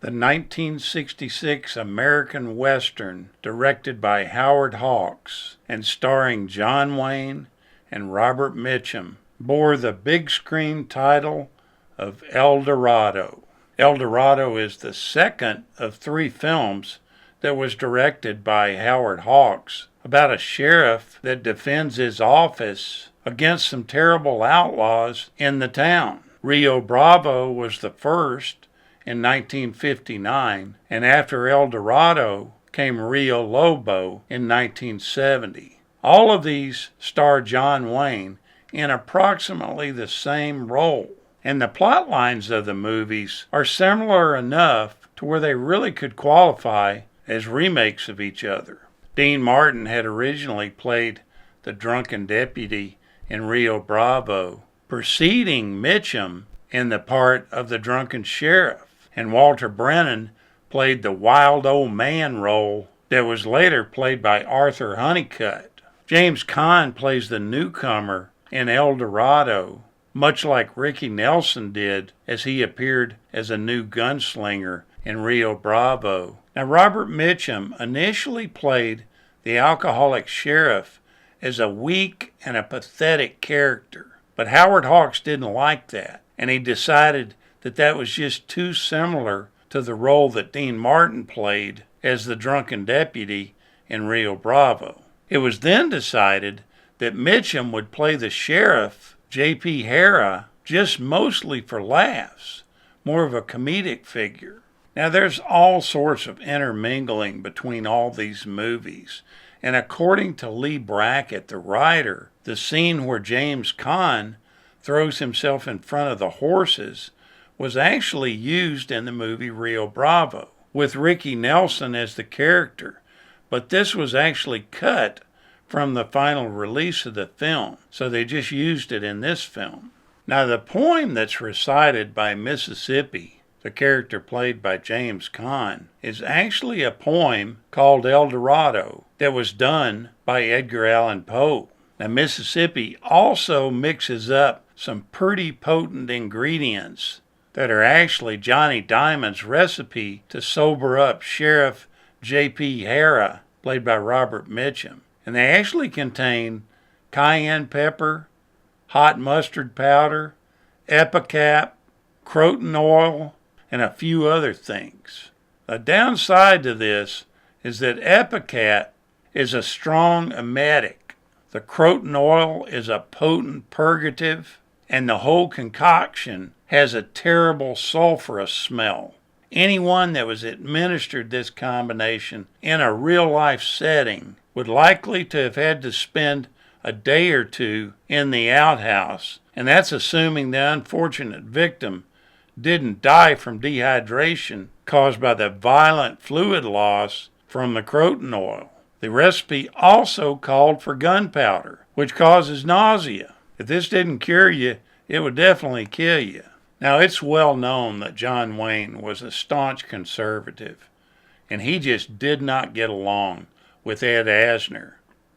the 1966 American Western directed by Howard Hawks and starring John Wayne and Robert Mitchum bore the big screen title of El Dorado. El Dorado is the second of three films that was directed by Howard Hawks about a sheriff that defends his office against some terrible outlaws in the town. Rio Bravo was the first in 1959, and after El Dorado came Rio Lobo in 1970. All of these star John Wayne in approximately the same role, and the plot lines of the movies are similar enough to where they really could qualify as remakes of each other. Dean Martin had originally played the drunken deputy in Rio Bravo, preceding Mitchum in the part of the drunken sheriff, and Walter Brennan played the wild old man role that was later played by Arthur Honeycutt. James Caan plays the newcomer in El Dorado, much like Ricky Nelson did as he appeared as a new gunslinger in Rio Bravo. Now, Robert Mitchum initially played the alcoholic sheriff as a weak and a pathetic character, but Howard Hawks didn't like that, and he decided that that was just too similar to the role that Dean Martin played as the drunken deputy in Rio Bravo. It was then decided that Mitchum would play the sheriff, J.P. Harrah, just mostly for laughs, more of a comedic figure. Now, there's all sorts of intermingling between all these movies, and according to Lee Brackett, the writer, the scene where James Caan throws himself in front of the horses was actually used in the movie Rio Bravo, with Ricky Nelson as the character, but this was actually cut from the final release of the film, so they just used it in this film. Now, the poem that's recited by Mississippi, the character played by James Caan, is actually a poem called El Dorado that was done by Edgar Allan Poe. Now, Mississippi also mixes up some pretty potent ingredients that are actually Johnny Diamond's recipe to sober up Sheriff J.P. Harrah, played by Robert Mitchum. And they actually contain cayenne pepper, hot mustard powder, ipecac, croton oil, and a few other things. A downside to this is that ipecac is a strong emetic. The croton oil is a potent purgative, and the whole concoction has a terrible sulfurous smell. Anyone that was administered this combination in a real-life setting would likely to have had to spend a day or two in the outhouse, and that's assuming the unfortunate victim didn't die from dehydration caused by the violent fluid loss from the croton oil. The recipe also called for gunpowder, which causes nausea. If this didn't cure you, it would definitely kill you. Now, it's well known that John Wayne was a staunch conservative, and he just did not get along with Ed Asner.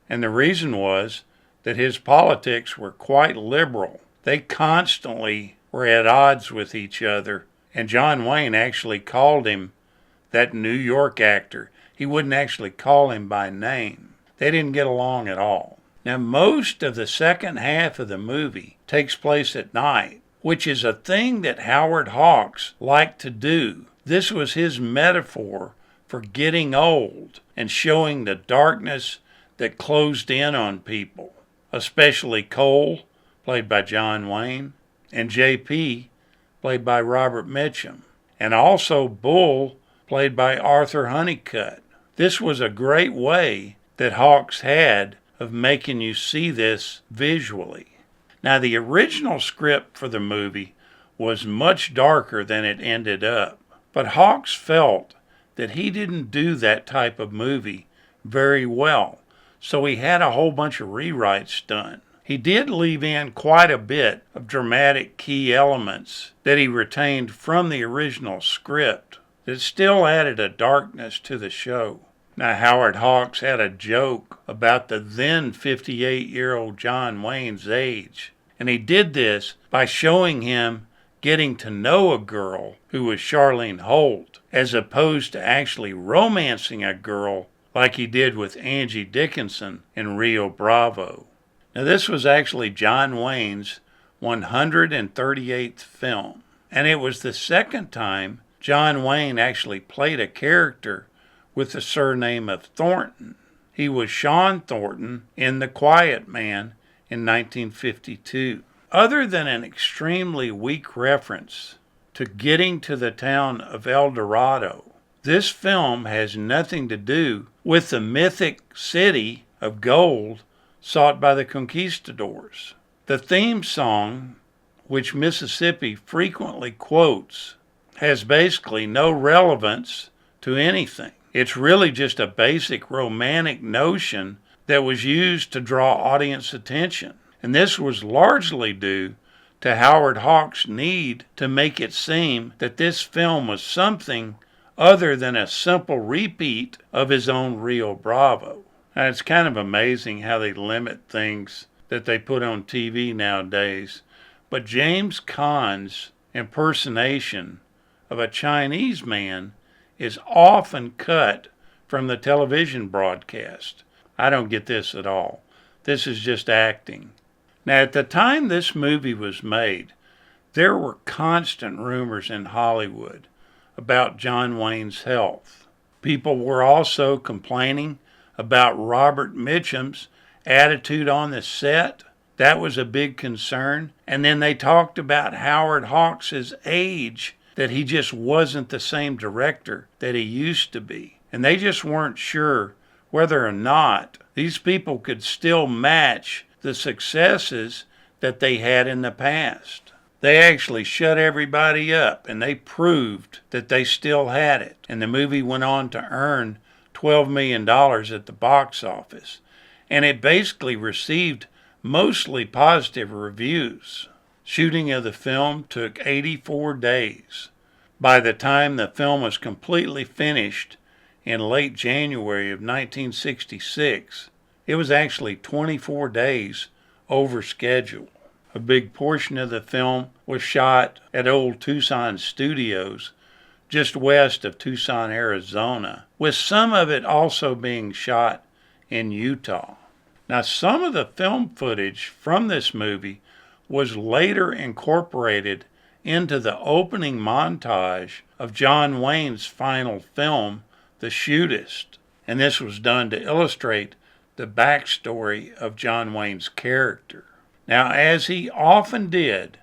And the reason was that his politics were quite liberal. They constantly were at odds with each other, and John Wayne actually called him that New York actor. He wouldn't actually call him by name. They didn't get along at all. Now, most of the second half of the movie takes place at night, which is a thing that Howard Hawks liked to do. This was his metaphor for getting old and showing the darkness that closed in on people, especially Cole, played by John Wayne, and J.P., played by Robert Mitchum, and also Bull, played by Arthur Honeycutt. This was a great way that Hawks had of making you see this visually. Now, the original script for the movie was much darker than it ended up, but Hawks felt that he didn't do that type of movie very well, so he had a whole bunch of rewrites done. He did leave in quite a bit of dramatic key elements that he retained from the original script that still added a darkness to the show. Now, Howard Hawks had a joke about the then 58-year-old John Wayne's age, and he did this by showing him getting to know a girl who was Charlene Holt, as opposed to actually romancing a girl like he did with Angie Dickinson in Rio Bravo. Now, this was actually John Wayne's 138th film, and it was the second time John Wayne actually played a character with the surname of Thornton. He was Sean Thornton in The Quiet Man in 1952. Other than an extremely weak reference to getting to the town of El Dorado, this film has nothing to do with the mythic city of gold sought by the conquistadors. The theme song, which Mississippi frequently quotes, has basically no relevance to anything. It's really just a basic romantic notion that was used to draw audience attention. And this was largely due to Howard Hawks' need to make it seem that this film was something other than a simple repeat of his own Rio Bravo. Now, it's kind of amazing how they limit things that they put on TV nowadays. But James Caan's impersonation of a Chinese man is often cut from the television broadcast. I don't get this at all. This is just acting. Now, at the time this movie was made, there were constant rumors in Hollywood about John Wayne's health. People were also complaining about Robert Mitchum's attitude on the set. That was a big concern. And then they talked about Howard Hawks' age, that he just wasn't the same director that he used to be. And they just weren't sure whether or not these people could still match the successes that they had in the past. They actually shut everybody up, and they proved that they still had it. And the movie went on to earn $12 million at the box office. And it basically received mostly positive reviews. Shooting of the film took 84 days. By the time the film was completely finished in late January of 1966, it was actually 24 days over schedule. A big portion of the film was shot at Old Tucson Studios, just west of Tucson, Arizona, with some of it also being shot in Utah. Now, some of the film footage from this movie was later incorporated into the opening montage of John Wayne's final film, The Shootist, and this was done to illustrate the backstory of John Wayne's character. Now, as he often did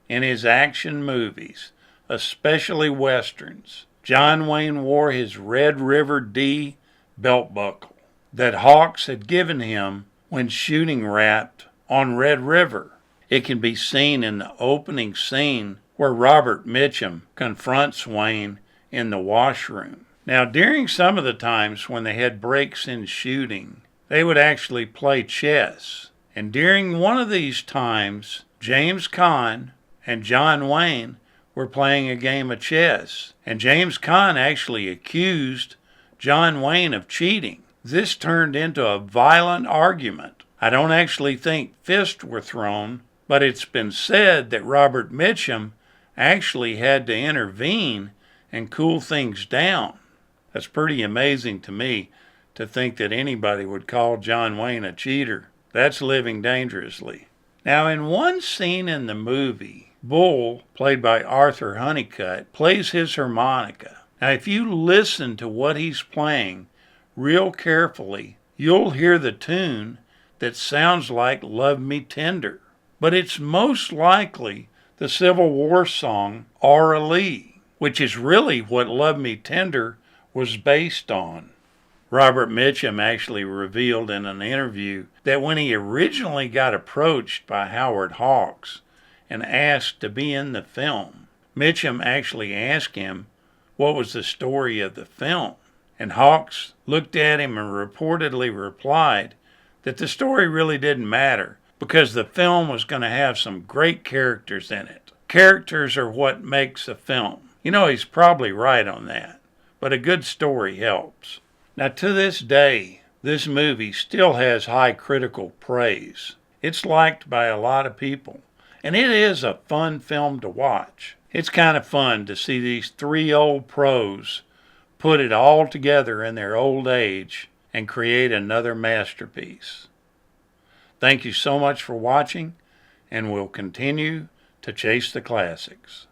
in his action movies, especially westerns, John Wayne wore his Red River D belt buckle that Hawks had given him when shooting Wrapped on Red River. It can be seen in the opening scene where Robert Mitchum confronts Wayne in the washroom. Now, during some of the times when they had breaks in shooting, they would actually play chess. And during one of these times, James Caan and John Wayne were playing a game of chess. And James Caan actually accused John Wayne of cheating. This turned into a violent argument. I don't actually think fists were thrown, but it's been said that Robert Mitchum actually had to intervene and cool things down. That's pretty amazing to me, to think that anybody would call John Wayne a cheater. That's living dangerously. Now, in one scene in the movie, Bull, played by Arthur Honeycutt, plays his harmonica. Now, if you listen to what he's playing real carefully, you'll hear the tune that sounds like Love Me Tender. But it's most likely the Civil War song Aura Lee, which is really what Love Me Tender was based on. Robert Mitchum actually revealed in an interview that when he originally got approached by Howard Hawks and asked to be in the film, Mitchum actually asked him what was the story of the film. And Hawks looked at him and reportedly replied that the story really didn't matter because the film was going to have some great characters in it. Characters are what makes a film. You know, he's probably right on that, but a good story helps. Now, to this day, this movie still has high critical praise. It's liked by a lot of people, And it is a fun film to watch. It's kind of fun to see these three old pros put it all together in their old age and create another masterpiece. Thank you so much for watching, and we'll continue to chase the classics.